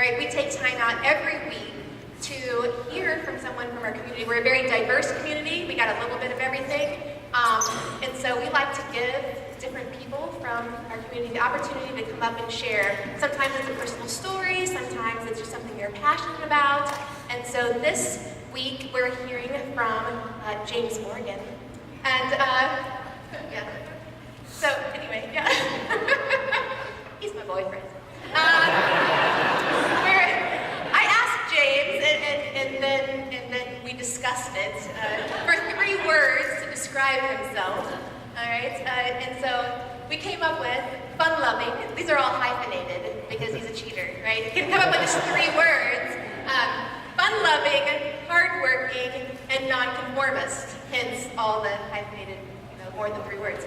right, we take time out every week to hear from someone from our community. We're a very diverse community. We got a little bit of everything. And so we like to give different people from our community the opportunity to come up and share. Sometimes it's a personal story, sometimes it's just something you're passionate about. And so this week we're hearing from James Morgan. And yeah. So anyway, yeah. He's my boyfriend. I asked James, and then we discussed it for 3 words to describe himself. All right, and so we came up with fun-loving. These are all hyphenated because he's a cheater, right? He came up with just 3 words: fun-loving, hard-working, and non-conformist. Hence all the hyphenated, more than 3 words.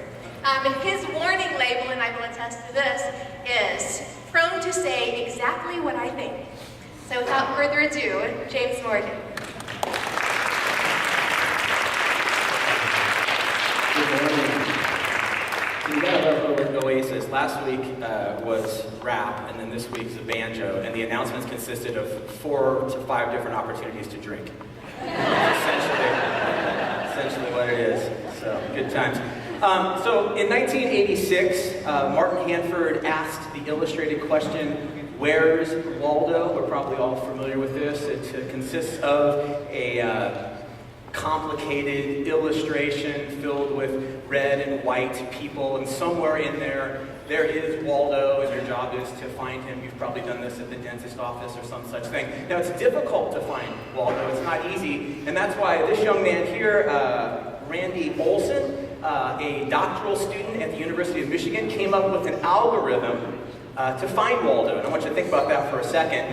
His warning label, and I will attest to this, is prone to say exactly what I think. So without further ado, James Morgan. Good morning. You got with Oasis. Last week was rap, and then this week's a banjo, and the announcements consisted of 4 to 5 different opportunities to drink. Essentially what it is. So, good times. So in 1986, Martin Hanford asked the illustrated question, "Where's Waldo?" We're probably all familiar with this. It consists of a complicated illustration filled with red and white people, and somewhere in there is Waldo, and your job is to find him. You've probably done this at the dentist office or some such thing. Now, it's difficult to find Waldo. It's not easy, and that's why this young man here, Randy Olson, a doctoral student at the University of Michigan, came up with an algorithm to find Waldo. And I want you to think about that for a second.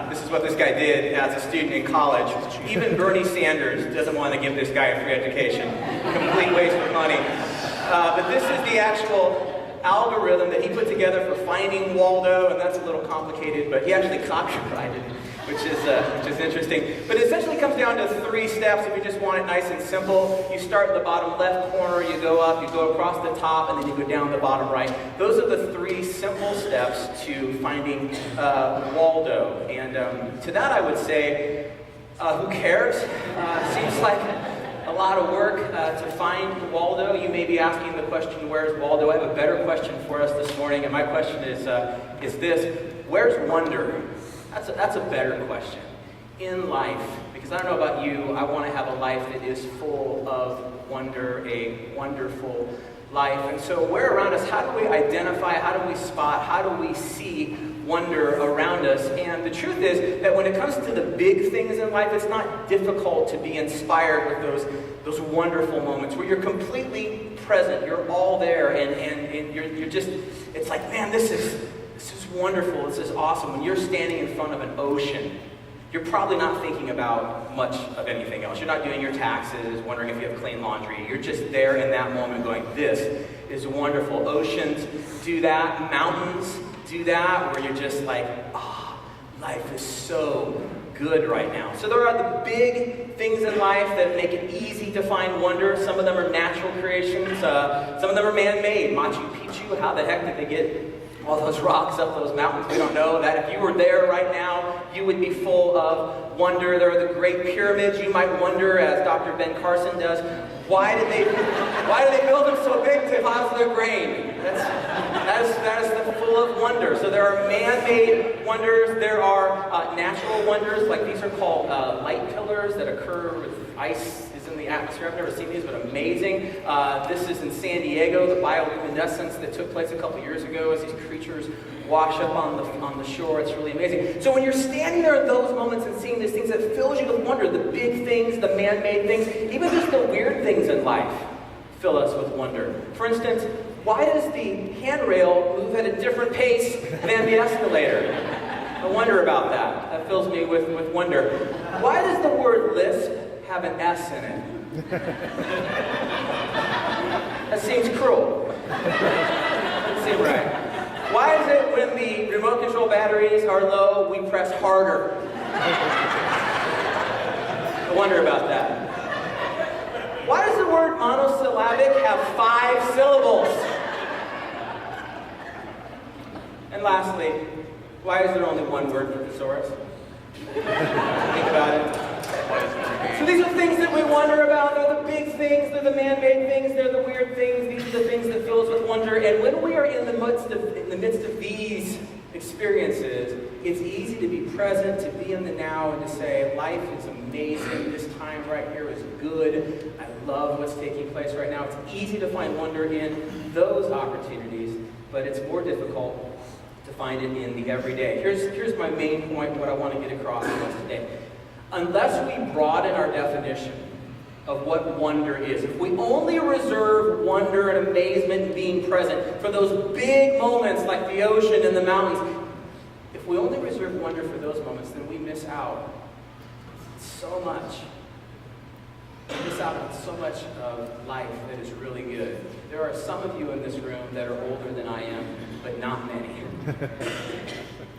This is what this guy did as a student in college. Even Bernie Sanders doesn't want to give this guy a free education. Complete waste of money. But this is the actual algorithm that he put together for finding Waldo, and that's a little complicated, but he actually copyrighted it, which is interesting. But it essentially comes down to 3 steps if you just want it nice and simple. You start at the bottom left corner, you go up, you go across the top, and then you go down the bottom right. Those are the 3 simple steps to finding Waldo. And to that I would say, who cares? Seems like a lot of work to find Waldo. You may be asking the question, where's Waldo? I have a better question for us this morning, and my question is this: where's wonder? That's a better question. In life, because I don't know about you, I want to have a life that is full of wonder, a wonderful life. And so where around us, how do we identify, how do we spot, how do we see wonder around us? And the truth is that when it comes to the big things in life, it's not difficult to be inspired with those wonderful moments where you're completely present, you're all there, and you're just, it's like, man, this is wonderful, this is awesome. When you're standing in front of an ocean, you're probably not thinking about much of anything else. You're not doing your taxes, wondering if you have clean laundry. You're just there in that moment going, this is wonderful. Oceans do that. Mountains do that, where you're just like, life is so good right now. So there are the big things in life that make it easy to find wonder. Some of them are natural creations. Some of them are man-made. Machu Picchu, how the heck did they get all those rocks up those mountains? We don't know. That if you were there right now, you would be full of wonder. There are the Great Pyramids. You might wonder, as Dr. Ben Carson does, why did they build them so big to house their grain? That is full of wonder. So there are man-made wonders. There are natural wonders, like these are called light pillars that occur with ice is in the atmosphere. I've never seen these, but amazing. This is in San Diego, the bioluminescence that took place a couple years ago as these creatures wash up on the shore. It's really amazing. So when you're standing there at those moments and seeing these things, that fills you with wonder, the big things, the man-made things, even just the weird things in life fill us with wonder. For instance, why does the handrail move at a different pace than the escalator? I wonder about that. That fills me with wonder. Why does the word LISP have an S in it? That seems cruel. Doesn't seem right. Why is it when the remote control batteries are low, we press harder? I wonder about that. Why does the word monosyllabic have 5 syllables? And lastly, Why is there only one word for thesaurus? Think about it. So these are things that we wonder about. They're the big things, they're the man-made things, they're the weird things. These are the things that fill us with wonder. And when we are in the midst of these experiences, it's easy to be present, to be in the now, and to say, life is amazing. This time right here is good. I love what's taking place right now. It's easy to find wonder in those opportunities, but it's more difficult to find it in the everyday. Here's my main point, what I want to get across to us today. Unless we broaden our definition of what wonder is, if we only reserve wonder and amazement and being present for those big moments like the ocean and the mountains, if we only reserve wonder for those moments, then we miss out so much. We miss out on so much of life that is really good. There are some of you in this room that are older than I am, but not many.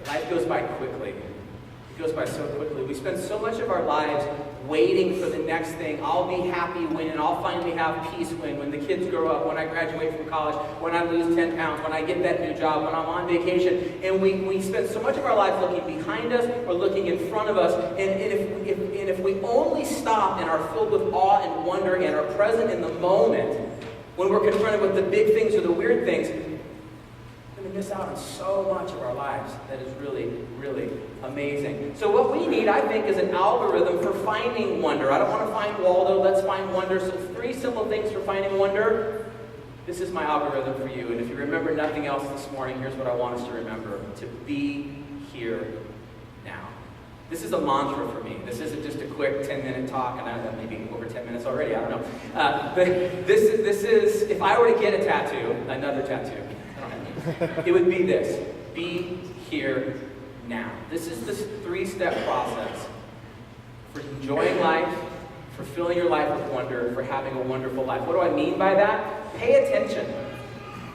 Life goes by quickly. It goes by so quickly. We spend so much of our lives waiting for the next thing. I'll be happy when, I'll finally have peace when the kids grow up, when I graduate from college, when I lose 10 pounds, when I get that new job, when I'm on vacation. And we spend so much of our lives looking behind us or looking in front of us. And if we only stop and are filled with awe and wonder and are present in the moment, when we're confronted with the big things or the weird things, we're going to miss out on so much of our lives that is really, really amazing. So what we need, I think, is an algorithm for finding wonder. I don't want to find Waldo, let's find wonder. So 3 simple things for finding wonder. This is my algorithm for you. And if you remember nothing else this morning, here's what I want us to remember. To be here now. This is a mantra for me. This isn't just a quick 10-minute talk, and I'm maybe over 10 minutes already, I don't know. But this is, if I were to get a tattoo, another tattoo, it would be this: be here now. This is this 3-step process for enjoying life, for filling your life with wonder, for having a wonderful life. What do I mean by that? Pay attention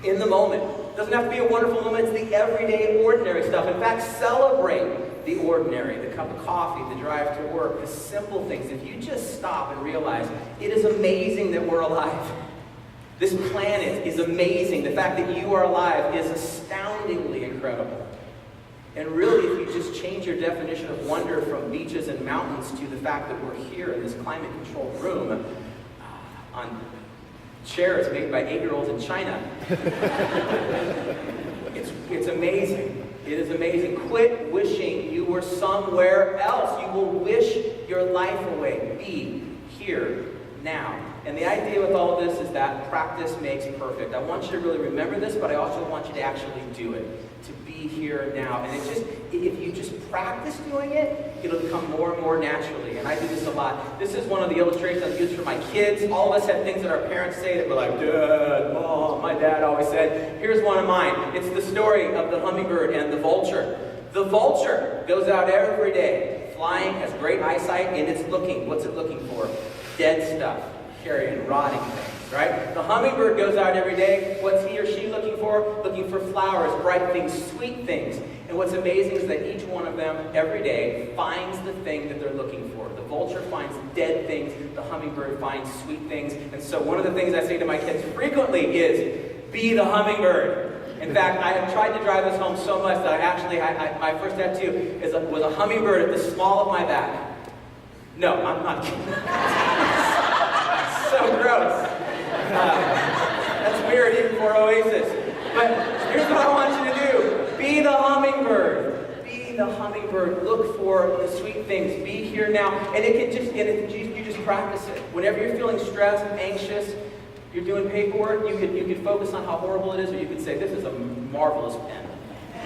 in the moment. It doesn't have to be a wonderful moment, it's the everyday, ordinary stuff. In fact, celebrate the ordinary, the cup of coffee, the drive to work, the simple things. If you just stop and realize it is amazing that we're alive. This planet is amazing. The fact that you are alive is astoundingly incredible. And really, if you just change your definition of wonder from beaches and mountains to the fact that we're here in this climate-controlled room on chairs made by 8-year-olds in China, it's amazing. It is amazing. Quit wishing you were somewhere else. You will wish your life away. Be here now. And the idea with all of this is that practice makes perfect. I want you to really remember this, but I also want you to actually do it. To be here now. And if you just practice doing it, it'll become more and more naturally. And I do this a lot. This is one of the illustrations I use for my kids. All of us have things that our parents say that we're like, Dad, Mom, my dad always said. Here's one of mine. It's the story of the hummingbird and the vulture. The vulture goes out every day, flying, has great eyesight, and it's looking. What's it looking for? Dead stuff. Carrying rotting things, right? The hummingbird goes out every day. What's he or she looking for? Looking for flowers, bright things, sweet things. And what's amazing is that each one of them every day finds the thing that they're looking for. The vulture finds dead things. The hummingbird finds sweet things. And so one of the things I say to my kids frequently is, be the hummingbird. In fact, I have tried to drive this home so much that my first tattoo was a hummingbird at the small of my back. No, I'm not kidding. So gross. That's weird even for Oasis. But here's what I want you to do. Be the hummingbird. Be the hummingbird. Look for the sweet things. Be here now. And you just practice it. Whenever you're feeling stressed, anxious, you're doing paperwork, you could focus on how horrible it is, or you could say, this is a marvelous pen.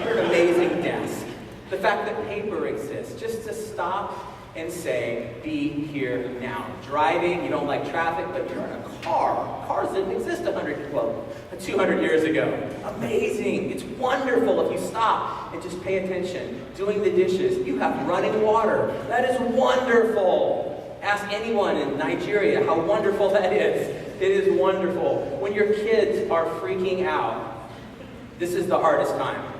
You're an amazing desk. The fact that paper exists, just to stop and say, be here now. Driving, you don't like traffic, but you're in a car. Cars didn't exist 200 years ago. Amazing. It's wonderful if you stop and just pay attention. Doing the dishes. You have running water. That is wonderful. Ask anyone in Nigeria how wonderful that is. It is wonderful. When your kids are freaking out, this is the hardest time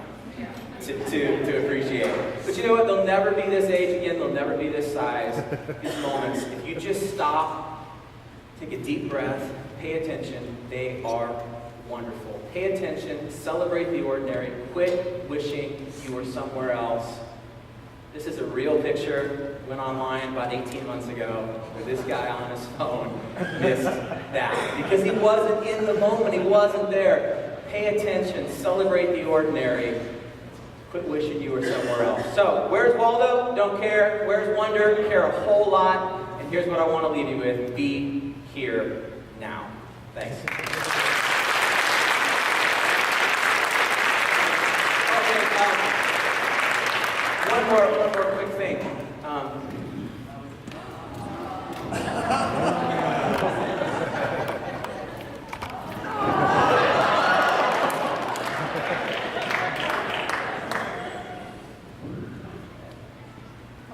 to appreciate. But you know what? They'll never be this age again. They'll never be this size. These moments, if you just stop, take a deep breath, pay attention, they are wonderful. Pay attention, celebrate the ordinary, quit wishing you were somewhere else. This is a real picture. Went online about 18 months ago with this guy on his phone missed that because he wasn't in the moment, he wasn't there. Pay attention, celebrate the ordinary, quit wishing you were somewhere else. So, where's Waldo? Don't care. Where's Wonder? Care a whole lot. And here's what I want to leave you with. Be here now. Thanks. One more quick thing.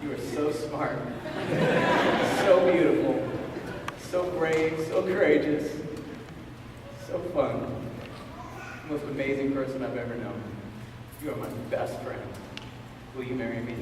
You are so smart, so beautiful, so brave, so courageous, so fun. Most amazing person I've ever known. You are my best friend. Will you marry me?